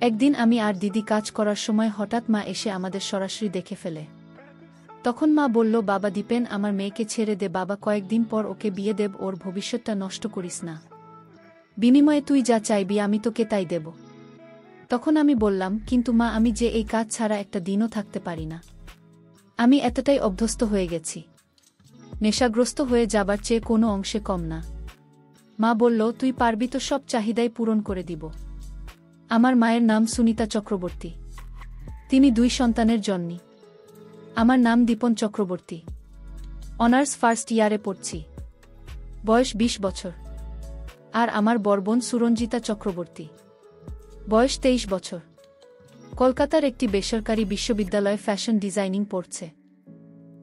একদিন আমি আর দিদি কাজ করার সময় হঠাৎ মা এসে আমাদের সরাসরি দেখে ফেলে। তখন মা বলল, বাবা দীপেন, আমার মেয়েকে ছেড়ে দে বাবা, কয়েকদিন পর ওকে বিয়ে দেব, ওর ভবিষ্যৎটা নষ্ট করিস না। বিনিময়ে তুই যা চাইবি আমি তোকে তাই দেব। তখন আমি বললাম, কিন্তু মা, আমি যে এই কাজ ছাড়া একটা দিনও থাকতে পারি না। আমি এতটাই অভ্যস্ত হয়ে গেছি। নেশাগ্রস্ত হয়ে যাবার চেয়ে কোনো অংশে কম না। মা বলল, তুই পারবি তো, সব চাহিদাই পূরণ করে দিব। আমার মায়ের নাম সুনিতা চক্রবর্তী। তিনি 2 সন্তানের জননী। আমার নাম দীপন চক্রবর্তী। অনার্স ফার্স্ট ইয়ারে পড়ছি। বয়স 20 বছর। আর আমার বড় বোন সুরঞ্জিতা চক্রবর্তী। বয়স 23 বছর। কলকাতার একটি বেসরকারি বিশ্ববিদ্যালয়ে ফ্যাশন ডিজাইনিং পড়ছে।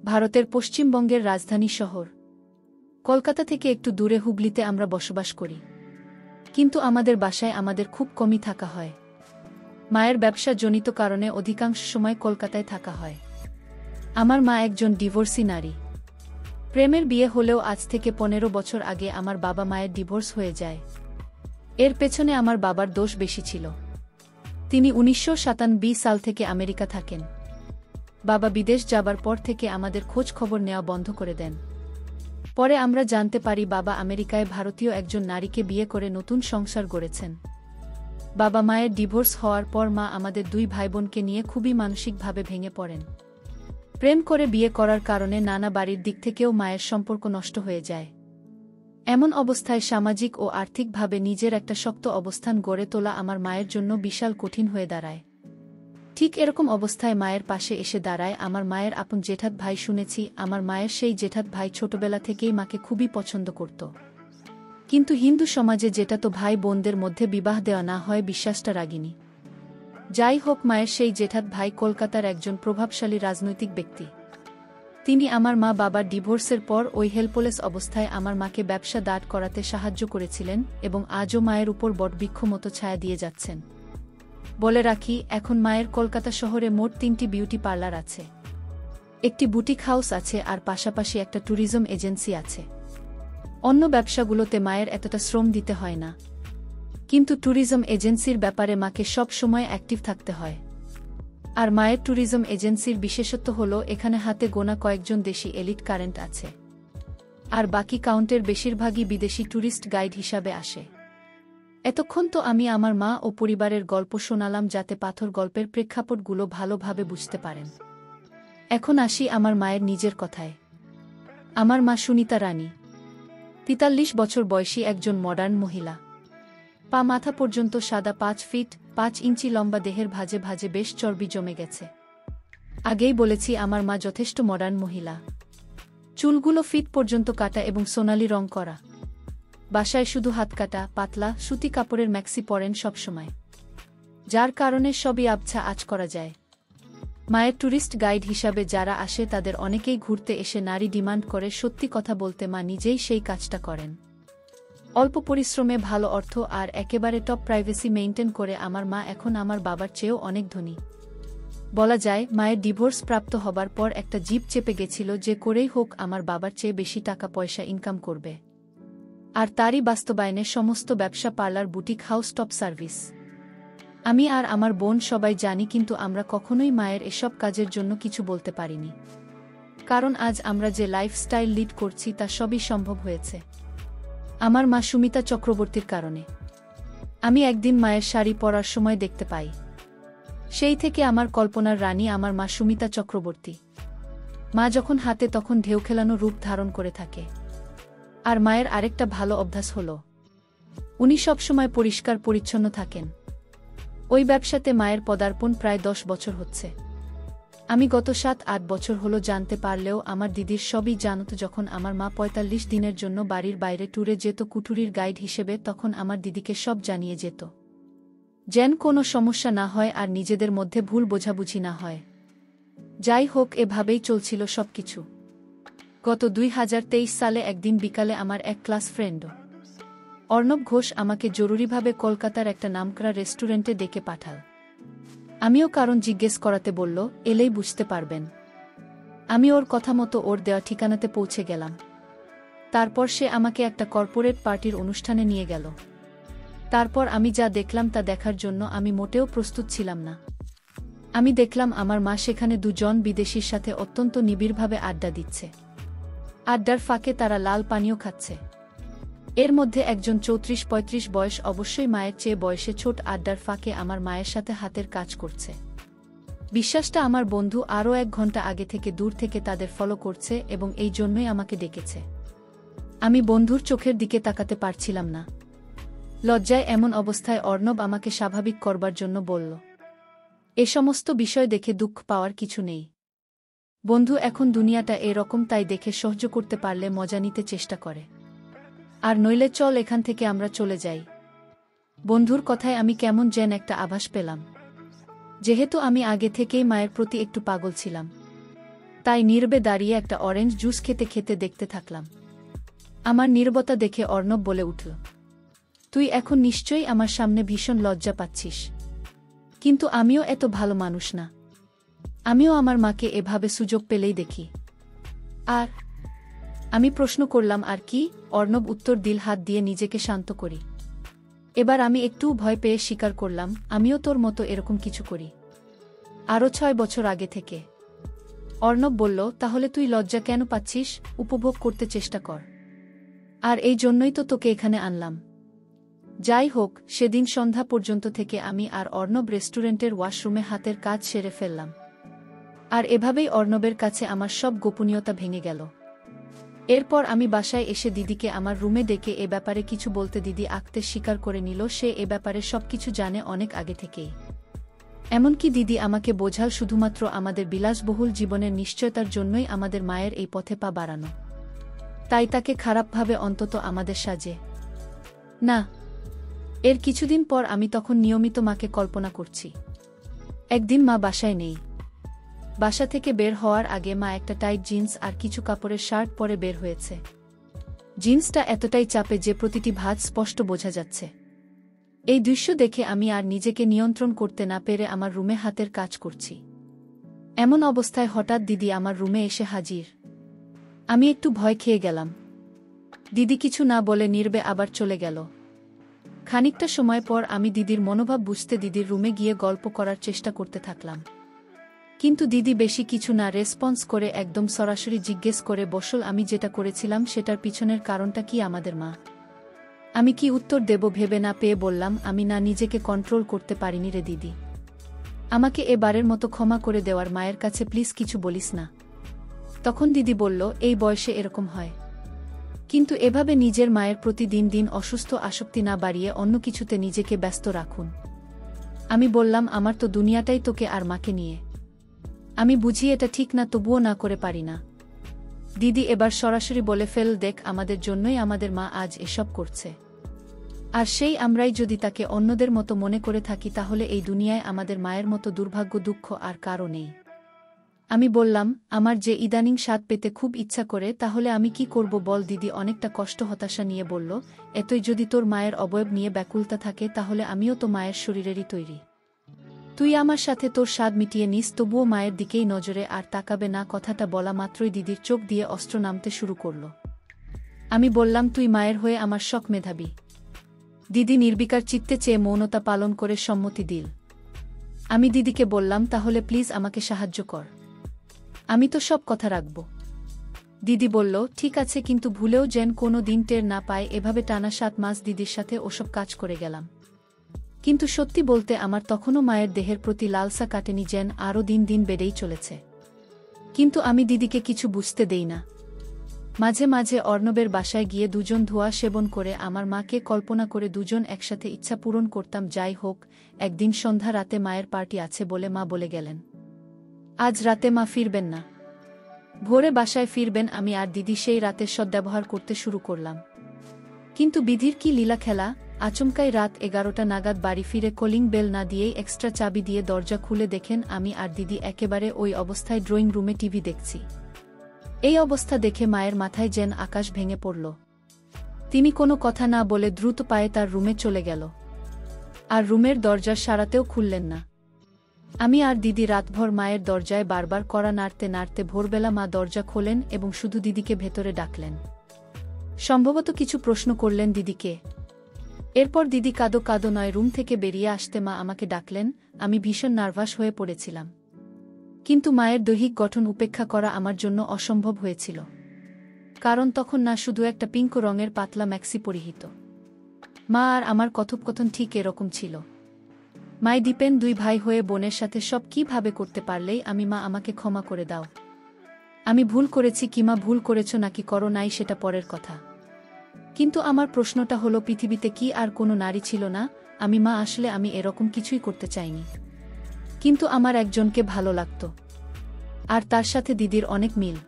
ভারতের পশ্চিমবঙ্গের রাজধানী শহর কলকাতা থেকে একটু দূরে হুগলিতে আমরা বসবাস করি। কিন্তু আমাদের বাসায় আমাদের খুব কমই থাকা হয়। মায়ের ব্যবসা জনিত কারণে অধিকাংশ সময় কলকাতায় থাকা হয়। আমার মা একজন ডিভোর্সি নারী। প্রেমের বিয়ে হলেও আজ থেকে 15 বছর আগে আমার বাবা মায়ের ডিভোর্স হয়ে যায়। এর পেছনে আমার বাবার দোষ বেশি ছিল। তিনি 1997 সাল থেকে আমেরিকা থাকেন। বাবা বিদেশ যাবার পর থেকে আমাদের খোঁজ খবর নেওয়া বন্ধ করে দেন। পরে আমরা জানতে পারি বাবা আমেরিকায় ভারতীয় একজন নারীকে বিয়ে করে নতুন সংসার গড়েছেন। বাবা মায়ের ডিভোর্স হওয়ার পর মা আমাদের 2 ভাইবোনকে নিয়ে খুবই মানসিকভাবে ভেঙে পড়েন। প্রেম করে বিয়ে করার কারণে নানা বাড়ির দিক থেকেও মায়ের সম্পর্ক নষ্ট হয়ে যায়। এমন অবস্থায় সামাজিক ও আর্থিকভাবে নিজের একটা শক্ত অবস্থান গড়ে তোলা আমার মায়ের জন্য বিশাল কঠিন হয়ে দাঁড়ায়। ঠিক এরকম অবস্থায় মায়ের পাশে এসে দাঁড়ায় আমার মায়ের আপন জেঠাত ভাই। শুনেছি আমার মায়ের সেই জেঠাত ভাই ছোটবেলা থেকেই মাকে খুবই পছন্দ করত। কিন্তু হিন্দু সমাজে জেঠাতো ভাই বোনদের মধ্যে বিবাহ দেওয়া না হয় বিশ্বাসটা রাগিনী। যাই হোক, মায়ের সেই জেঠাত ভাই কলকাতার একজন প্রভাবশালী রাজনৈতিক ব্যক্তি। তিনি আমার মা বাবার ডিভোর্সের পর ওই হেল্পলেস অবস্থায় আমার মাকে ব্যবসা দাঁড় করাতে সাহায্য করেছিলেন এবং আজও মায়ের উপর বটবৃক্ষ মতো ছায়া দিয়ে যাচ্ছেন। বলে রাখি, এখন মায়ের কলকাতা শহরে মোট 3টি বিউটি পার্লার আছে, একটি বুটিক হাউস আছে আর পাশাপাশি একটা ট্যুরিজম এজেন্সি আছে। অন্য ব্যবসাগুলোতে মায়ের এতটা শ্রম দিতে হয় না, কিন্তু ট্যুরিজম এজেন্সির ব্যাপারে মাকে সব সময় অ্যাক্টিভ থাকতে হয়। আর মায়ের ট্যুরিজম এজেন্সির বিশেষত্ব হলো এখানে হাতে গোনা কয়েকজন দেশি এলিট কারেন্ট আছে, আর বাকি কাউন্টের বেশিরভাগই বিদেশি ট্যুরিস্ট গাইড হিসাবে আসে। এতক্ষণ তো আমি আমার মা ও পরিবারের গল্প শোনালাম যাতে পাথর গল্পের প্রেক্ষাপটগুলো ভালোভাবে বুঝতে পারেন। এখন আসি আমার মায়ের নিজের কথায়। আমার মা সুনিতা রানী 43 বছর বয়সী একজন মডার্ন মহিলা। পা মাথা পর্যন্ত সাদা, 5 ফিট 5 ইঞ্চি লম্বা দেহের ভাঁজে ভাঁজে বেশ চর্বি জমে গেছে। আগেই বলেছি আমার মা যথেষ্ট মডার্ন মহিলা। চুলগুলো ফিট পর্যন্ত কাটা এবং সোনালি রং করা। বাসায় শুধু হাত কাটা পাতলা সুতি কাপড়ের ম্যাক্সি পরেন সবসময়, যার কারণে সবই আবছা আঁচ করা যায়। মায়ের ট্যুরিস্ট গাইড হিসাবে যারা আসে তাদের অনেকেই ঘুরতে এসে নারী ডিমান্ড করে। সত্যি কথা বলতে মা নিজেই সেই কাজটা করেন। অল্প পরিশ্রমে ভালো অর্থ আর একেবারে টপ প্রাইভেসি মেইনটেইন করে আমার মা এখন আমার বাবার চেয়েও অনেক ধনী। বলা যায় মায়ের ডিভোর্স প্রাপ্ত হবার পর একটা জিভ চেপে গেছিল যে করেই হোক আমার বাবার চেয়ে বেশি টাকা পয়সা ইনকাম করবে। আর তারই বাস্তবায়নে সমস্ত ব্যবসা, parlour, boutique house, top service. আমি আর আমার বোন সবাই জানি, কিন্তু আমরা কখনোই মায়ের এসব কাজের জন্য কিছু বলতে পারিনি। কারণ আজ আমরা যে লাইফস্টাইল লিড করছি তা সবই সম্ভব হয়েছে আমার মা সুমিতা চক্রবর্তীর কারণে। আমি একদিন মায়ের শাড়ি পরার সময় দেখতে পাই। সেই থেকে আমার কল্পনার রানী আমার মা সুমিতা চক্রবর্তী। মা যখন হাতে তখন ঢেউ খেলানো রূপ ধারণ করে থাকে। আর মায়ের আরেকটা ভালো অভ্যাস হলো উনি সবসময় পরিষ্কার পরিচ্ছন্ন থাকেন। ওই ব্যবসাতে মায়ের পদার্পণ প্রায় 10 বছর হচ্ছে। আমি গত 7-8 বছর হলো জানতে পারলেও আমার দিদির সবই জানত। যখন আমার মা 45 দিনের জন্য বাড়ির বাইরে ট্যুরে যেত কুঠুরির গাইড হিসেবে, তখন আমার দিদিকে সব জানিয়ে যেত, যেন কোনো সমস্যা না হয় আর নিজেদের মধ্যে ভুল বোঝাবুঝি না হয়। যাই হোক, এভাবেই চলছিল সবকিছু। গত 2023 সালে একদিন বিকালে আমার এক ক্লাস ফ্রেন্ড অর্ণব ঘোষ আমাকে জরুরিভাবে কলকাতার একটা নামকরা রেস্টুরেন্টে ডেকে পাঠাল। আমিও কারণ জিজ্ঞেস করাতে বলল, এলেই বুঝতে পারবেন। আমি ওর কথা মতো ওর দেওয়া ঠিকানাতে পৌঁছে গেলাম। তারপর সে আমাকে একটা কর্পোরেট পার্টির অনুষ্ঠানে নিয়ে গেল। তারপর আমি যা দেখলাম তা দেখার জন্য আমি মোটেও প্রস্তুত ছিলাম না। আমি দেখলাম আমার মা সেখানে দুজন বিদেশির সাথে অত্যন্ত নিবিড়ভাবে আড্ডা দিচ্ছে। আড্ডার ফাঁকে তারা লাল পানীয় খাচ্ছে। এর মধ্যে একজন 34-35 বয়স, অবশ্যই মায়ের চেয়ে বয়সে ছোট, আড্ডার ফাঁকে আমার মায়ের সাথে হাতের কাজ করছে। বিশ্বাসটা আমার বন্ধু আরও 1 ঘন্টা আগে থেকে দূর থেকে তাদের ফলো করছে এবং এই জন্যই আমাকে ডেকেছে। আমি বন্ধুর চোখের দিকে তাকাতে পারছিলাম না। লজ্জায় এমন অবস্থায় অর্ণব আমাকে স্বাভাবিক করবার জন্য বলল, এ সমস্ত বিষয় দেখে দুঃখ পাওয়ার কিছু নেই বন্ধু, এখন দুনিয়াটা এরকম, তাই দেখে সহ্য করতে পারলে মজা নিতে চেষ্টা করে, আর নইলে চল এখান থেকে আমরা চলে যাই। বন্ধুর কথায় আমি কেমন যেন একটা আভাস পেলাম। যেহেতু আমি আগে থেকেই মায়ের প্রতি একটু পাগল ছিলাম, তাই নীরবে দাঁড়িয়ে একটা অরেঞ্জ জুস খেতে খেতে দেখতে থাকলাম। আমার নীরবতা দেখে অর্ণব বলে উঠল, তুই এখন নিশ্চয়ই আমার সামনে ভীষণ লজ্জা পাচ্ছিস, কিন্তু আমিও এত ভালো মানুষ না। আমিও আমার মাকে এভাবে সুযোগ পেলেই দেখি। আর আমি প্রশ্ন করলাম, আর কি? অর্ণব উত্তর দিল, হাত দিয়ে নিজেকে শান্ত করি। এবার আমি একটু ভয় পেয়ে স্বীকার করলাম, আমিও তোর মতো এরকম কিছু করি, আরও 6 বছর আগে থেকে। অর্ণব বলল, তাহলে তুই লজ্জা কেন পাচ্ছিস? উপভোগ করতে চেষ্টা কর। আর এই জন্যই তো তোকে এখানে আনলাম। যাই হোক, সেদিন সন্ধ্যা পর্যন্ত থেকে আমি আর অর্ণব রেস্টুরেন্টের ওয়াশরুমে হাতের কাজ সেরে ফেললাম। আর এভাবেই অর্ণবের কাছে আমার সব গোপনীয়তা ভেঙে গেল। এরপর আমি বাসায় এসে দিদিকে আমার রুমে ডেকে এ ব্যাপারে কিছু বলতে দিদি আঁকতে স্বীকার করে নিল সে এ ব্যাপারে সবকিছু জানে অনেক আগে থেকেই। এমনকি দিদি আমাকে বোঝাল শুধুমাত্র আমাদের বিলাসবহুল জীবনের নিশ্চয়তার জন্যই আমাদের মায়ের এই পথে পা বাড়ানো, তাই তাকে খারাপভাবে অন্তত আমাদের সাজে না। এর কিছুদিন পর আমি তখন নিয়মিত মাকে কল্পনা করছি। একদিন মা বাসায় নেই। বাসা থেকে বের হওয়ার আগে মা একটা টাইট জিন্স আর কিছু কাপড়ের শার্ট পরে বের হয়েছে। জিন্সটা এতটাই চাপে যে প্রতিটি ভাঁজ স্পষ্ট বোঝা যাচ্ছে। এই দৃশ্য দেখে আমি আর নিজেকে নিয়ন্ত্রণ করতে না পেরে আমার রুমে হাতের কাজ করছি। এমন অবস্থায় হঠাৎ দিদি আমার রুমে এসে হাজির। আমি একটু ভয় খেয়ে গেলাম। দিদি কিছু না বলে নীরবে আবার চলে গেল। খানিকটা সময় পর আমি দিদির মনোভাব বুঝতে দিদির রুমে গিয়ে গল্প করার চেষ্টা করতে থাকলাম। কিন্তু দিদি বেশি কিছু না রেসপন্স করে একদম সরাসরি জিজ্ঞেস করে বসল, আমি যেটা করেছিলাম সেটার পিছনের কারণটা কি আমাদের মা? আমি কি উত্তর দেব ভেবে না পেয়ে বললাম, আমি না নিজেকে কন্ট্রোল করতে পারিনি রে দিদি। আমাকে এবারের মতো ক্ষমা করে দেওয়ার, মায়ের কাছে প্লিজ কিছু বলিস না। তখন দিদি বলল, এই বয়সে এরকম হয়, কিন্তু এভাবে নিজের মায়ের প্রতি দিন দিন অসুস্থ আসক্তি না বাড়িয়ে অন্য কিছুতে নিজেকে ব্যস্ত রাখুন। আমি বললাম, আমার তো দুনিয়াটাই তোকে আর মাকে নিয়ে। আমি বুঝি এটা ঠিক না, তবুও না করে পারি না। দিদি এবার সরাসরি বলে ফেল, দেখ আমাদের জন্যই আমাদের মা আজ এসব করছে, আর সেই আমরাই যদি তাকে অন্যদের মতো মনে করে থাকি তাহলে এই দুনিয়ায় আমাদের মায়ের মতো দুর্ভাগ্য দুঃখ আর কারও নেই। আমি বললাম, আমার যে ইদানিং স্বাদ পেতে খুব ইচ্ছা করে, তাহলে আমি কি করব বল? দিদি অনেকটা কষ্ট হতাশা নিয়ে বলল, এতই যদি তোর মায়ের অবয়ব নিয়ে ব্যাকুলতা থাকে তাহলে আমিও তো মায়ের শরীরেরই তৈরি। তুই আমার সাথে তোর স্বাদ মিটিয়ে নিস, তবুও মায়ের দিকেই নজরে আর তাকাবে না। কথাটা বলা মাত্রই দিদির চোখ দিয়ে অস্ত্র নামতে শুরু করল। আমি বললাম, তুই মায়ের হয়ে আমার শখ মেধাবী। দিদি নির্বিকার চিত্তে চেয়ে মৌনতা পালন করে সম্মতি দিল। আমি দিদিকে বললাম, তাহলে প্লিজ আমাকে সাহায্য কর, আমি তো সব কথা রাখব। দিদি বলল, ঠিক আছে, কিন্তু ভুলেও যেন কোনো দিন টের না পায়। এভাবে টানা 7 মাস দিদির সাথে ওসব কাজ করে গেলাম। কিন্তু সত্যি বলতে আমার তখনও মায়ের দেহের প্রতি লালসা কাটেনি, যেন আরও দিন দিন বেড়েই চলেছে। কিন্তু আমি দিদিকে কিছু বুঝতে দেই না। মাঝে মাঝে অর্ণবের বাসায় গিয়ে দুজন ধোঁয়া সেবন করে আমার মাকে কল্পনা করে দুজন একসাথে ইচ্ছা পূরণ করতাম। যাই হোক, একদিন সন্ধ্যা রাতে মায়ের পার্টি আছে বলে মা বলে গেলেন, আজ রাতে মা ফিরবেন না, ভোরে বাসায় ফিরবেন। আমি আর দিদি সেই রাতের সদ্ব্যবহার করতে শুরু করলাম। কিন্তু বিধির কি লীলা খেলা, আচমকাই রাত 11টা নাগাদ বাড়ি ফিরে কলিং বেল না দিয়েই এক্সট্রা চাবি দিয়ে দরজা খুলে দেখেন আমি আর দিদি একেবারে ওই অবস্থায় ড্রয়িং রুমে টিভি দেখছি। এই অবস্থা দেখে মায়ের মাথায় যেন আকাশ ভেঙে পড়ল। তিনি কোনো কথা না বলে দ্রুত পায়ে তার রুমে চলে গেল, আর রুমের দরজার সারাতেও খুললেন না। আমি আর দিদি রাতভর মায়ের দরজায় বারবার কড়া নাড়তে নাড়তে ভোরবেলা মা দরজা খোলেন এবং শুধু দিদিকে ভেতরে ডাকলেন। সম্ভবত কিছু প্রশ্ন করলেন দিদিকে। এরপর দিদি কাঁদো কাঁদো নয় রুম থেকে বেরিয়ে আসতে মা আমাকে ডাকলেন। আমি ভীষণ নার্ভাস হয়ে পড়েছিলাম। কিন্তু মায়ের দৈহিক গঠন উপেক্ষা করা আমার জন্য অসম্ভব হয়েছিল। কারণ তখন না শুধু একটা পিঙ্ক রঙের পাতলা ম্যাক্সি পরিহিত। মা আর আমার কথোপকথন ঠিক এরকম ছিল। মাই দীপেন, দুই ভাই হয়ে বোনের সাথে সব কিভাবে করতে পারলেই আমি, মা আমাকে ক্ষমা করে দাও। আমি ভুল করেছি কি মা? ভুল করেছ নাকি করো নাই সেটা পরের কথা। কিন্তু আমার প্রশ্নটা হলো, পৃথিবীতে কি আর কোনো নারী ছিল না? আমি, মা, আসলে আমি এরকম কিছুই করতে চাইনি। কিন্তু আমার একজনকে ভালো লাগতো, আর তার সাথে দিদির অনেক মিল।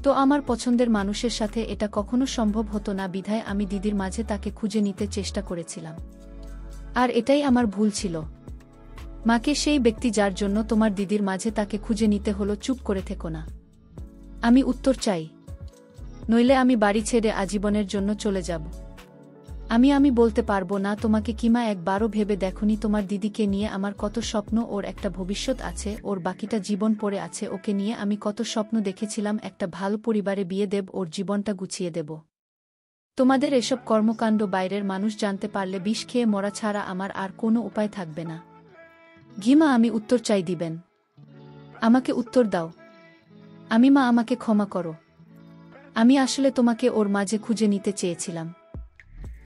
তো আমার পছন্দের মানুষের সাথে এটা কখনো সম্ভব হতো না, বিধায় আমি দিদির মাঝে তাকে খুঁজে নিতে চেষ্টা করেছিলাম। আর এটাই আমার ভুল ছিল। মাকে, সেই ব্যক্তি যার জন্য তোমার দিদির মাঝে তাকে খুঁজে নিতে হলো, চুপ করে থেকো না। আমি উত্তর চাই, নইলে আমি বাড়ি ছেড়ে আজীবনের জন্য চলে যাব। আমি বলতে পারবো না তোমাকে কি মা, একবারও ভেবে দেখনি তোমার দিদিকে নিয়ে আমার কত স্বপ্ন? ওর একটা ভবিষ্যৎ আছে, ওর বাকিটা জীবন পড়ে আছে। ওকে নিয়ে আমি কত স্বপ্ন দেখেছিলাম, একটা ভালো পরিবারে বিয়ে দেব, ওর জীবনটা গুছিয়ে দেব। তোমাদের এসব কর্মকাণ্ড বাইরের মানুষ জানতে পারলে বিষ খেয়ে মরা ছাড়া আমার আর কোনো উপায় থাকবে না। ঘিমা, আমি উত্তর চাই, দিবেন? আমাকে উত্তর দাও। আমি, মা, আমাকে ক্ষমা করো। আমি আসলে তোমাকে ওর মাঝে খুঁজে নিতে চেয়েছিলাম।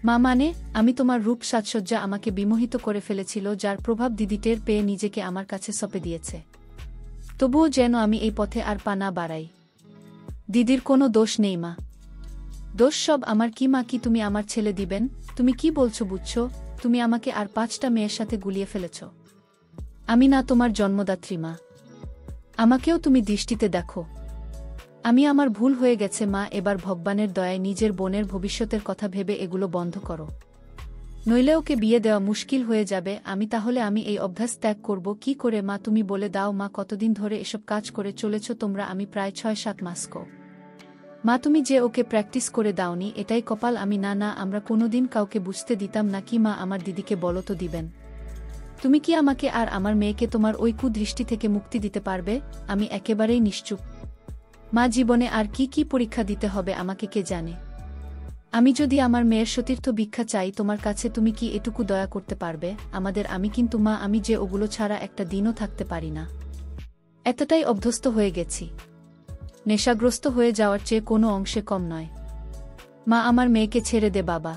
মা, মানে আমি তোমার রূপ সাজসজ্জা আমাকে বিমোহিত করে ফেলেছিল, যার প্রভাব দিদি টের পেয়ে নিজেকে আমার কাছে সঁপে দিয়েছে। তবুও যেন আমি এই পথে আর পা না বাড়াই। দিদির কোনো দোষ নেই মা, দোষ সব আমার। কি মা, কি তুমি আমার ছেলে দিবেন? তুমি কি বলছো বুঝছো? তুমি আমাকে আর 5টা মেয়ের সাথে গুলিয়ে ফেলেছ। আমি না তোমার জন্মদাত্রী মা, আমাকেও তুমি দৃষ্টিতে দেখো। আমার ভুল হয়ে গেছে মা, এবার ভগবানের দয়ায় নিজের বোনের ভবিষ্যতের কথা ভেবে এগুলো বন্ধ করো, নইলে ওকে বিয়ে দেওয়া মুশকিল হয়ে যাবে। আমি এই অভ্যাস ত্যাগ করব কি করে মা? তুমি বলে দাও মা, কতদিন ধরে এসব কাজ করে চলেছ তোমরা? আমি প্রায় 6-7 মাস। মা, তুমি যে ওকে প্র্যাকটিস করে দাওনি এটাই কপাল। আমি, না না, আমরা কোনোদিন কাউকে বুঝতে দিতাম না। কি মা, আমার দিদিকে বলো তো, দিবেন? তুমি কি আমাকে আর আমার মেয়েকে তোমার ওই কুদৃষ্টি থেকে মুক্তি দিতে পারবে? আমি একেবারেই নিশ্চুপ মা, জীবনে আর কি কি পরীক্ষা দিতে হবে আমাকে কে জানে। আমি যদি আমার মেয়ের সতীর্থ ভিক্ষা চাই তোমার কাছে, তুমি কি এটুকু দয়া করতে পারবে আমাদের? আমি কিন্তু মা, আমি যে ওগুলো ছাড়া একটা দিনও থাকতে পারি না। এতটাই অভ্যস্ত হয়ে গেছি, নেশাগ্রস্ত হয়ে যাওয়ার চেয়ে কোনো অংশে কম নয়। মা, আমার মেয়েকে ছেড়ে দে বাবা,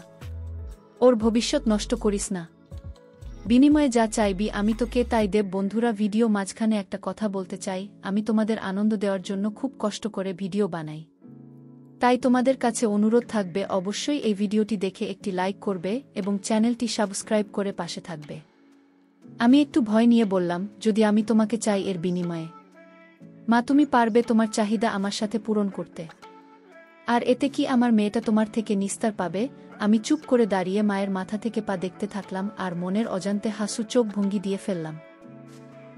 ওর ভবিষ্যৎ নষ্ট করিস না। বিনিময়ে যা চাইবি আমি তোকে তাই দেব। বন্ধুরা, ভিডিও মাঝখানে একটা কথা বলতে চাই। আমি তোমাদের আনন্দ দেওয়ার জন্য খুব কষ্ট করে ভিডিও বানাই, তাই তোমাদের কাছে অনুরোধ থাকবে অবশ্যই এই ভিডিওটি দেখে একটি লাইক করবে এবং চ্যানেলটি সাবস্ক্রাইব করে পাশে থাকবে। আমি একটু ভয় নিয়ে বললাম, যদি আমি তোমাকে চাই এর বিনিময়ে? মা, তুমি পারবে তোমার চাহিদা আমার সাথে পূরণ করতে? আর এতে কি আমার মেয়েটা তোমার থেকে নিস্তার পাবে? আমি চুপ করে দাঁড়িয়ে মায়ের মাথা থেকে পা দেখতে থাকলাম আর মনের অজান্তে হাসু চোখ ভঙ্গি দিয়ে ফেললাম।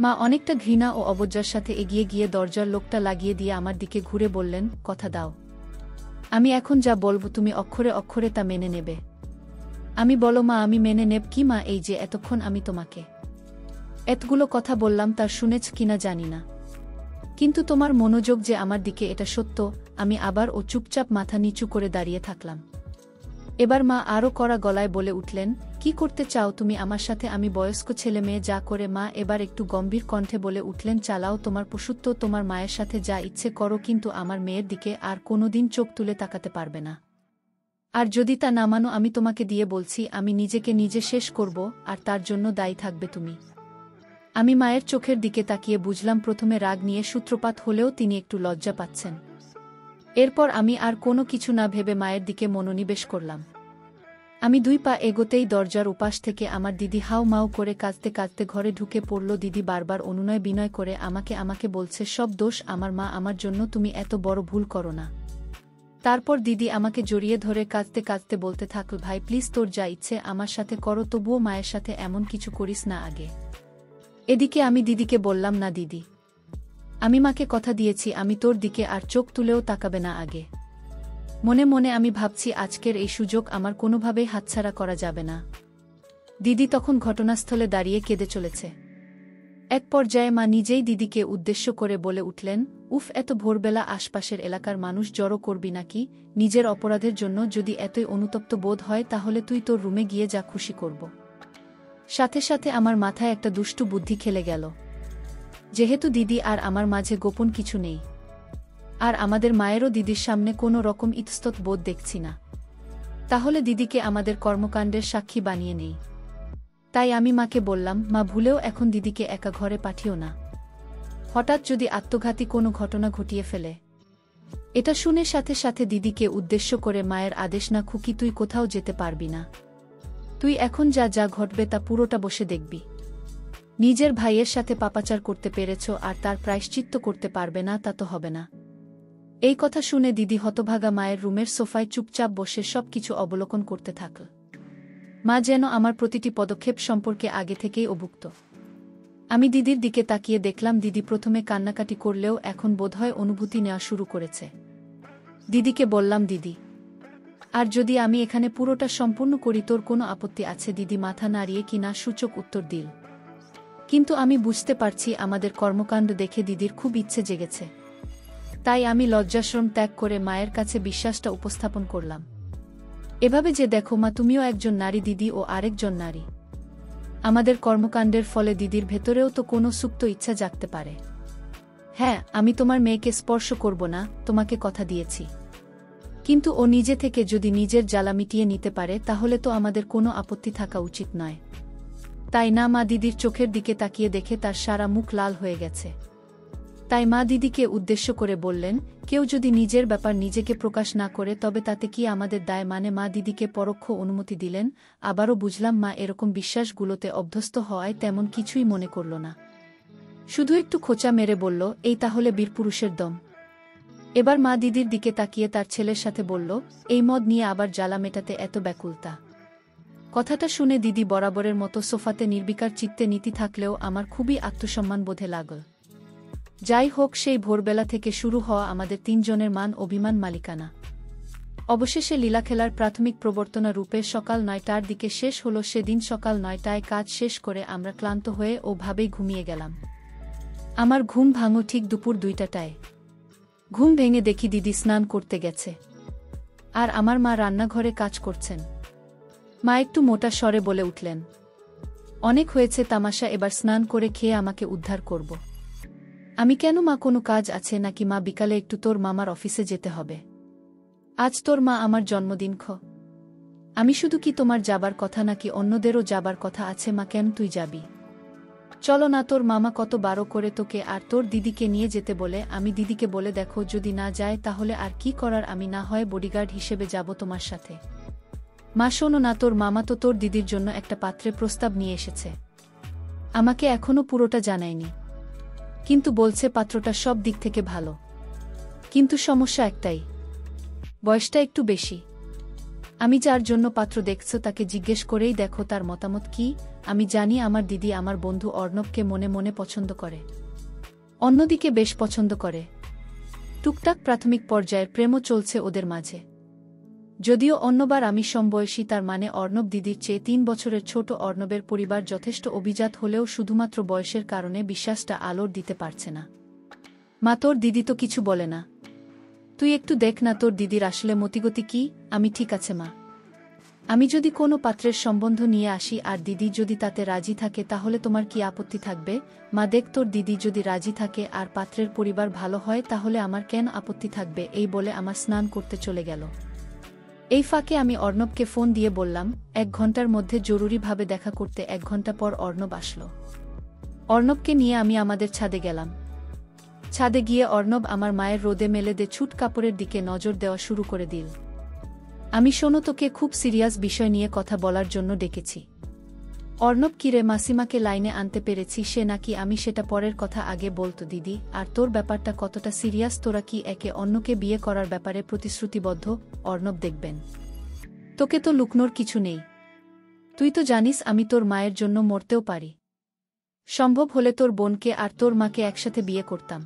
মা অনেকটা ঘৃণা ও অবজ্ঞার সাথে এগিয়ে গিয়ে দরজার লোকটা লাগিয়ে দিয়ে আমার দিকে ঘুরে বললেন, কথা দাও আমি এখন যা বলবো তুমি অক্ষরে অক্ষরে তা মেনে নেবে? আমি, বলো মা, আমি মেনে নেব। কি মা, এই যে এতক্ষণ আমি তোমাকে এতগুলো কথা বললাম তার শুনেছ কিনা জানি না, কিন্তু তোমার মনোযোগ যে আমার দিকে, এটা সত্য। আমি আবার ও চুপচাপ মাথা নিচু করে দাঁড়িয়ে থাকলাম। এবার মা আরও কড়া গলায় বলে উঠলেন, কি করতে চাও তুমি আমার সাথে? আমি বয়স্ক ছেলে মেয়ে যা করে। মা এবার একটু গম্ভীর কণ্ঠে বলে উঠলেন, চালাও তোমার পশুত্ব, তোমার মায়ের সাথে যা ইচ্ছে করো, কিন্তু আমার মেয়ের দিকে আর কোনোদিন চোখ তুলে তাকাতে পারবে না। আর যদি তা না মানো, আমি তোমাকে দিয়ে বলছি, আমি নিজেকে নিজে শেষ করব, আর তার জন্য দায়ী থাকবে তুমি। আমি মায়ের চোখের দিকে তাকিয়ে বুঝলাম প্রথমে রাগ নিয়ে সূত্রপাত হলেও তিনি একটু লজ্জা পাচ্ছেন। এরপর আমি আর কোনো কিছু না ভেবে মায়ের দিকে মনোনিবেশ করলাম। আমি 2 পা এগোতেই দরজার উপাস থেকে আমার দিদি হাউ মাউ করে কাঁদতে কাঁদতে ঘরে ঢুকে পড়ল। দিদি বারবার অনুনয় বিনয় করে আমাকে বলছে, সব দোষ আমার মা, আমার জন্য তুমি এত বড় ভুল করো না। তারপর দিদি আমাকে জড়িয়ে ধরে কাঁদতে কাঁদতে বলতে থাকল, ভাই প্লিজ, তোর যা ইচ্ছে আমার সাথে করো, তবুও মায়ের সাথে এমন কিছু করিস না আগে। এদিকে আমি দিদিকে বললাম, না দিদি, আমি মাকে কথা দিয়েছি আমি তোর দিকে আর চোখ তুলেও তাকাবে না আগে। মনে মনে আমি ভাবছি, আজকের এই সুযোগ আমার কোনোভাবেই হাতছাড়া করা যাবে না। দিদি তখন ঘটনাস্থলে দাঁড়িয়ে কেঁদে চলেছে। এক পর্যায়ে মা নিজেই দিদিকে উদ্দেশ্য করে বলে উঠলেন, উফ, এত ভোরবেলা আশপাশের এলাকার মানুষ জড়ো করবি নাকি? নিজের অপরাধের জন্য যদি এতই অনুতপ্ত বোধ হয় তাহলে তুই তোর রুমে গিয়ে যা খুশি করব। সাথে সাথে আমার মাথায় একটা দুষ্টু বুদ্ধি খেলে গেল। যেহেতু দিদি আর আমার মাঝে গোপন কিছু নেই, আর আমাদের মায়েরও দিদির সামনে কোনো রকম ইতস্তত বোধ দেখছি না, তাহলে দিদিকে আমাদের কর্মকাণ্ডের সাক্ষী বানিয়ে নেই। তাই আমি মাকে বললাম, মা, ভুলেও এখন দিদিকে একা ঘরে পাঠিও না। হঠাৎ যদি আত্মঘাতী কোনো ঘটনা ঘটিয়ে ফেলে। এটা শুনে সাথে সাথে দিদিকে উদ্দেশ্য করে মায়ের আদেশ, না খুকি, তুই কোথাও যেতে পারবি না। তুই এখন যা যা ঘটবে তা পুরোটা বসে দেখবি। নিজের ভাইয়ের সাথে পাপাচার করতে পেরেছ আর তার প্রায়শ্চিত্ত করতে পারবে না, তা তো হবে না। এই কথা শুনে দিদি হতভাগা মায়ের রুমের সোফায় চুপচাপ বসে সবকিছু অবলোকন করতে থাকল। মা যেন আমার প্রতিটি পদক্ষেপ সম্পর্কে আগে থেকেই অভুক্ত। আমি দিদির দিকে তাকিয়ে দেখলাম দিদি প্রথমে কান্নাকাটি করলেও এখন বোধহয় অনুভূতি নেওয়া শুরু করেছে। দিদিকে বললাম, দিদি, আর যদি আমি এখানে পুরোটা সম্পূর্ণ করি তোর কোনো আপত্তি আছে? দিদি মাথা নাড়িয়ে কিনা সূচক উত্তর দিল। কিন্তু আমি বুঝতে পারছি আমাদের কর্মকাণ্ড দেখে দিদির খুব ইচ্ছে জেগেছে। তাই আমি লজ্জাশ্রম ত্যাগ করে মায়ের কাছে বিশ্বাসটা উপস্থাপন করলাম। এভাবে যে দেখো মা, তুমিও একজন নারী দিদি ও আরেকজন নারী। আমাদের কর্মকাণ্ডের ফলে দিদির ভেতরেও তো কোনো সুপ্ত ইচ্ছা জাগতে পারে। হ্যাঁ, আমি তোমার মেয়েকে স্পর্শ করব না, তোমাকে কথা দিয়েছি। কিন্তু ও নিজে থেকে যদি নিজের জ্বালা মিটিয়ে নিতে পারে তাহলে তো আমাদের কোনো আপত্তি থাকা উচিত নয়, তাই না? মা দিদির চোখের দিকে তাকিয়ে দেখে তার সারা মুখ লাল হয়ে গেছে। তাই মা দিদিকে উদ্দেশ্য করে বললেন, কেউ যদি নিজের ব্যাপার নিজেকে প্রকাশ না করে তবে তাতে কি আমাদের দায়? মানে মা দিদিকে পরোক্ষ অনুমতি দিলেন। আবারও বুঝলাম মা এরকম বিশ্বাসগুলোতে অভ্যস্ত হওয়ায় তেমন কিছুই মনে করল না, শুধু একটু খোঁচা মেরে বলল, এই তাহলে বীরপুরুষের দম। এবার মা দিদির দিকে তাকিয়ে তার ছেলের সাথে বলল, এই মদ নিয়ে আবার জ্বালা মেটাতে এত ব্যাকুলতা? কথাটা শুনে দিদি বরাবরের মতো সোফাতে নির্বিকার চিত্তে নীতি থাকলেও আমার খুবই আত্মসম্মান বোধে লাগল। যাই হোক, সেই ভোরবেলা থেকে শুরু হওয়া আমাদের তিনজনের মান অভিমান মালিকানা অবশেষে লীলাখেলার প্রাথমিক প্রবর্তনা রূপে সকাল ৯টার দিকে শেষ হলো। সেদিন সকাল ৯টায় কাজ শেষ করে আমরা ক্লান্ত হয়ে ওভাবেই ঘুমিয়ে গেলাম। আমার ঘুম ভাঙল ঠিক দুপুর ২টায়। ঘুম ভেঙে দেখি দিদি স্নান করতে গেছে, আর আমার মা রান্নাঘরে কাজ করছেন। মা একটু মোটা স্বরে বলে উঠলেন, অনেক হয়েছে তামাশা, এবার স্নান করে খেয়ে আমাকে উদ্ধার করব। আমি, কেন মা, কোনো কাজ আছে নাকি? মা, বিকালে একটু তোর মামার অফিসে যেতে হবে। আজ তোর মা আমার জন্মদিন। আমি শুধু কি তোমার যাবার কথা নাকি অন্যদেরও যাবার কথা আছে? মা, কেন তুই যাবি? চলো না, তোর মামা কত বারো করে তোকে আর তোর দিদিকে নিয়ে যেতে বলে। আমি দিদিকে বলে দেখো, যদি না যায় তাহলে আর কি করার, আমি না হয় বডিগার্ড হিসেবে যাব তোমার সাথে। মা, শোনো না, তোর মামা তো তোর দিদির জন্য একটা পাত্রের প্রস্তাব নিয়ে এসেছে। আমাকে এখনো পুরোটা জানায়নি, কিন্তু বলছে পাত্রটা সব দিক থেকে ভালো। কিন্তু সমস্যা একটাই, বয়সটা একটু বেশি। আমি যার জন্য পাত্র দেখছো তাকে জিজ্ঞেস করেই দেখো তার মতামত কি। আমি জানি আমার দিদি আমার বন্ধু অর্ণবকে মনে মনে পছন্দ করে, অন্যদিকে বেশ পছন্দ করে। টুকটাক প্রাথমিক পর্যায়ের প্রেমও চলছে ওদের মাঝে। যদিও অন্যবার আমি সমবয়সী, তার মানে অর্ণব দিদির চেয়ে ৩ বছরের ছোট। অর্ণবের পরিবার যথেষ্ট অভিজাত হলেও শুধুমাত্র বয়সের কারণে বিশ্বাসটা আলোর দিতে পারছে না। মা, তোর দিদি তো কিছু বলে না? তুই একটু দেখ না তোর দিদির আসলে মতিগতি কি। আমি, ঠিক আছে মা, আমি যদি কোনো পাত্রের সম্বন্ধ নিয়ে আসি আর দিদি যদি তাতে রাজি থাকে তাহলে তোমার কি আপত্তি থাকবে? মা, দেখ, তোর দিদি যদি রাজি থাকে আর পাত্রের পরিবার ভালো হয় তাহলে আমার কেন আপত্তি থাকবে? এই বলে আমার স্নান করতে চলে গেল। এই ফাঁকে আমি অর্ণবকে ফোন দিয়ে বললাম ১ ঘন্টার মধ্যে জরুরিভাবে দেখা করতে। ১ ঘন্টা পর অর্ণব আসলো। অর্ণবকে নিয়ে আমি আমাদের ছাদে গেলাম। ছাদে গিয়ে অর্ণব আমার মায়ের রোদে মেলে দে ছুট কাপড়ের দিকে নজর দেওয়া শুরু করে দিল। আমি, শোনো, তোকে খুব সিরিয়াস বিষয় নিয়ে কথা বলার জন্য ডেকেছি। অর্ণব, কিরে, মাসিমাকে লাইনে আনতে পেরেছি সে নাকি? আমি, সেটা পরের কথা, আগে বলতো দিদি, আর তোর ব্যাপারটা কতটা সিরিয়াস? তোরা কি একে অন্যকে বিয়ে করার ব্যাপারে প্রতিশ্রুতিবদ্ধ? অর্ণব, দেখবেন, তোকে তো লুকনোর কিছু নেই। তুই তো জানিস আমি তোর মায়ের জন্য মরতেও পারি। সম্ভব হলে তোর বোনকে আর তোর মাকে একসাথে বিয়ে করতাম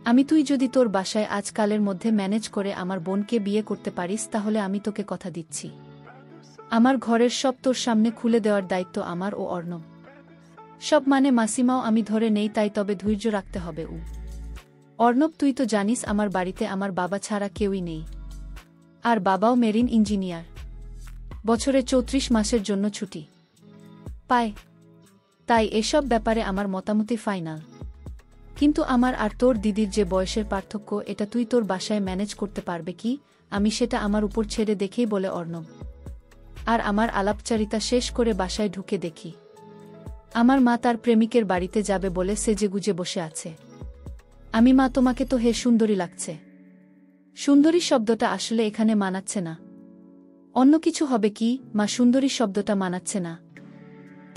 আমি। তুই যদি তোর বাসায় আজকালের মধ্যে ম্যানেজ করে আমার বোনকে বিয়ে করতে পারিস তাহলে আমি তোকে কথা দিচ্ছি, আমার ঘরের সব তোর সামনে খুলে দেওয়ার দায়িত্ব আমার ও অর্ণব। সব মানে মাসিমাও আমি ধরে নেই তাই, তবে ধৈর্য রাখতে হবে। অর্ণব, তুই তো জানিস আমার বাড়িতে আমার বাবা ছাড়া কেউই নেই। আর বাবাও মেরিন ইঞ্জিনিয়ার। বছরে 34 মাসের জন্য ছুটি পায়। তাই এসব ব্যাপারে আমার মতামতই ফাইনাল। কিন্তু আমার আর তোর দিদির যে বয়সের পার্থক্য, এটা তুই তোর বাসায় ম্যানেজ করতে পারবে কি? আমি সেটা আমার উপর ছেড়ে দেখেই বলে অর্ণব। আর আমার আলাপচারিতা শেষ করে বাসায় ঢুকে দেখি আমার মা তার প্রেমিকের বাড়িতে যাবে বলে সেজেগুজে বসে আছে। আমি, মা তোমাকে তো হে সুন্দরী লাগছে। সুন্দরী শব্দটা আসলে এখানে মানাচ্ছে না। অন্য কিছু হবে কি? মা, সুন্দরী শব্দটা মানাচ্ছে না।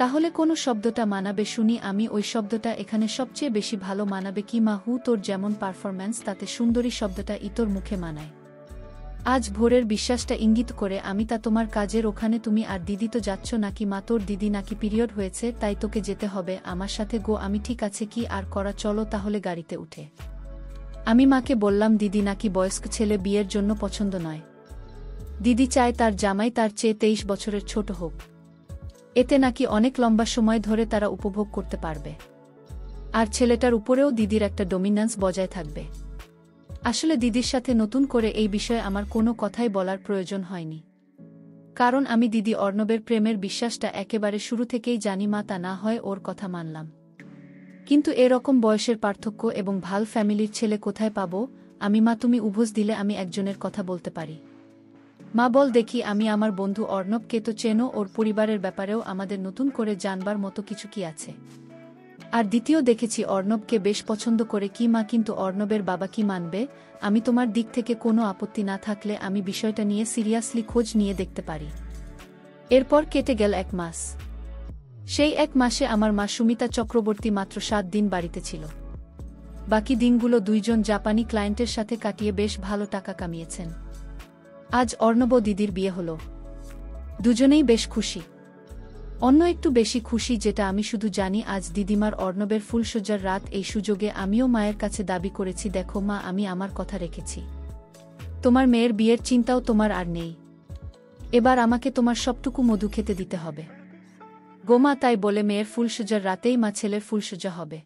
তাহলে কোন শব্দটা মানাবে শুনি? আমি, ওই শব্দটা এখানে সবচেয়ে বেশি ভালো মানাবে কি মা? তোর যেমন পারফরম্যান্স, তাতে সুন্দরী শব্দটা তোর মুখে মানায়। আজ ভোরের বিশ্বাসটা ইঙ্গিত করে আমি, তা তোমার কাজের ওখানে তুমি আর দিদি তো যাচ্ছ নাকি মা? তোর দিদি নাকি পিরিয়ড হয়েছে, তাই তোকে যেতে হবে আমার সাথে গো। আমি, ঠিক আছে, কি আর করা, চলো তাহলে গাড়িতে উঠে। আমি মাকে বললাম, দিদি নাকি বয়স্ক ছেলে বিয়ের জন্য পছন্দ নয়। দিদি চায় তার জামাই তার চেয়ে 23 বছরের ছোট হোক। এতে নাকি অনেক লম্বা সময় ধরে তারা উপভোগ করতে পারবে। আর ছেলেটার উপরেও দিদির একটা ডমিন্যান্স বজায় থাকবে। আসলে দিদির সাথে নতুন করে এই বিষয়ে আমার কোনো কথাই বলার প্রয়োজন হয়নি। কারণ আমি দিদি অর্ণবের প্রেমের বিশ্বাসটা একেবারে শুরু থেকেই জানি মা, তা না হয় ওর কথা মানলাম। কিন্তু এরকম বয়সের পার্থক্য এবং ভাল ফ্যামিলির ছেলে কোথায় পাবো আমি? মা, তুমি উভোজ দিলে আমি একজনের কথা বলতে পারি। মা, বল দেখি। আমি, আমার বন্ধু অর্ণবকে তো চেনো, ওর পরিবারের ব্যাপারেও আমাদের নতুন করে জানবার মতো কিছু কি আছে? আর দ্বিতীয়, দেখেছি অর্ণবকে বেশ পছন্দ করে কি মা? কিন্তু অর্ণবের বাবা কি মানবে? আমি, তোমার দিক থেকে কোনো আপত্তি না থাকলে আমি বিষয়টা নিয়ে সিরিয়াসলি খোঁজ নিয়ে দেখতে পারি। এরপর কেটে গেল 1 মাস। সেই 1 মাসে আমার মা সুমিতা চক্রবর্তী মাত্র 7 দিন বাড়িতে ছিল। বাকি দিনগুলো 2 জন জাপানি ক্লায়েন্টের সাথে কাটিয়ে বেশ ভালো টাকা কামিয়েছেন। আজ অর্ণব দিদির বিয়ে হলো। দুজনেই বেশ খুশি। অন্য একটু বেশি খুশি যেটা আমি শুধু জানি, আজ দিদিমার অর্ণবের ফুলসজ্জার রাত। এই সুযোগে আমিও মায়ের কাছে দাবি করেছি, দেখো মা, আমি আমার কথা রেখেছি। তোমার মেয়ের বিয়ের চিন্তাও তোমার আর নেই। এবার আমাকে তোমার সবটুকু মধু খেতে দিতে হবে গোমা। তাই বলে মেয়ের ফুলসজ্জার রাতেই মা ছেলের ফুলসজ্জা হবে।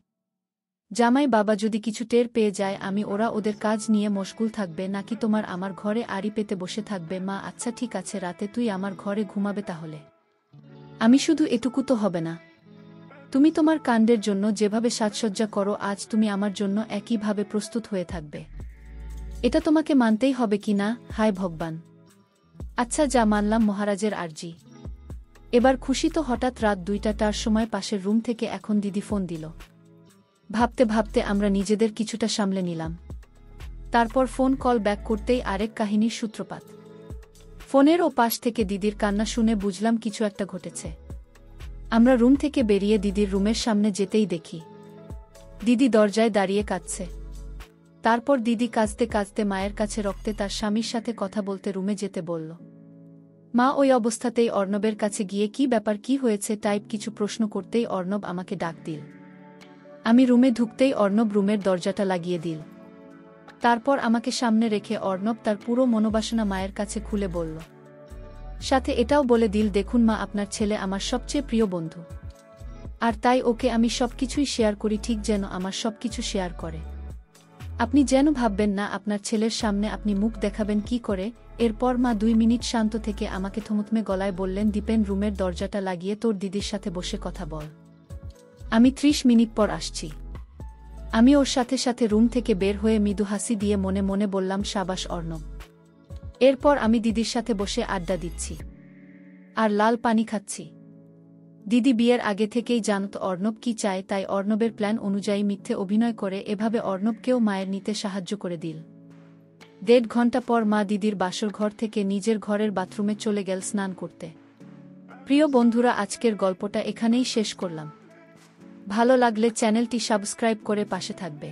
জামাই বাবা যদি কিছু টের পেয়ে যায়, ওরা ওদের কাজ নিয়ে মশগুল থাকবে নাকি তোমার আমার ঘরে আড়ি পেতে বসে থাকবে? মা, আচ্ছা ঠিক আছে, রাতে তুই আমার ঘরে ঘুমাবে তাহলে। আমি শুধু এটুকু তো হবে না। তুমি তোমার কাণ্ডের জন্য যেভাবে সাজসজ্জা করো, আজ তুমি আমার জন্য একইভাবে প্রস্তুত হয়ে থাকবে। এটা তোমাকে মানতেই হবে কি না? হায় ভগবান! আচ্ছা, যা মানলাম, মহারাজের আর্জি। এবার খুশি তো। হঠাৎ রাত 2টার সময় পাশের রুম থেকে এখন দিদি ফোন দিল। ভাবতে ভাবতে আমরা নিজেদের কিছুটা সামলে নিলাম। তারপর ফোন কল ব্যাক করতেই আরেক কাহিনীর সূত্রপাত। ফোনের ও পাশ থেকে দিদির কান্না শুনে বুঝলাম কিছু একটা ঘটেছে। আমরা রুম থেকে বেরিয়ে দিদির রুমের সামনে যেতেই দেখি দিদি দরজায় দাঁড়িয়ে কাঁদছে। তারপর দিদি কাঁদতে কাঁদতে মায়ের কাছে রক্তে তার স্বামীর সাথে কথা বলতে রুমে যেতে বলল। মা ওই অবস্থাতেই অর্ণবের কাছে গিয়ে কি ব্যাপার, কি হয়েছে টাইপ কিছু প্রশ্ন করতেই অর্ণব আমাকে ডাক দিল। আমি রুমে ঢুকতেই অর্ণব রুমের দরজাটা লাগিয়ে দিল। তারপর আমাকে সামনে রেখে অর্ণব তার পুরো মনোবাসনা মায়ের কাছে খুলে বলল। সাথে এটাও বলে দিল, দেখুন মা, আপনার ছেলে আমার সবচেয়ে প্রিয় বন্ধু। আর তাই ওকে আমি সবকিছুই শেয়ার করি, ঠিক যেন আমার সবকিছু শেয়ার করে। আপনি যেন ভাববেন না আপনার ছেলের সামনে আপনি মুখ দেখাবেন কি করে। এরপর মা 2 মিনিট শান্ত থেকে আমাকে থমথমে গলায় বললেন, দীপেন, রুমের দরজাটা লাগিয়ে তোর দিদির সাথে বসে কথা বল। আমি 30 মিনিট পর আসছি। আমি ওর সাথে সাথে রুম থেকে বের হয়ে মৃদু হাসি দিয়ে মনে মনে বললাম, সাবাস অর্ণব। এরপর আমি দিদির সাথে বসে আড্ডা দিচ্ছি আর লাল পানি খাচ্ছি। দিদি বিয়ের আগে থেকেই জানত অর্ণব কি চায়, তাই অর্ণবের প্ল্যান অনুযায়ী মিথ্যে অভিনয় করে এভাবে অর্ণবকেও মায়ের নিতে সাহায্য করে দিল। 1.5 ঘন্টা পর মা দিদির বাসর ঘর থেকে নিজের ঘরের বাথরুমে চলে গেল স্নান করতে। প্রিয় বন্ধুরা, আজকের গল্পটা এখানেই শেষ করলাম। ভালো লাগলে চ্যানেলটি সাবস্ক্রাইব করে পাশে থাকবে।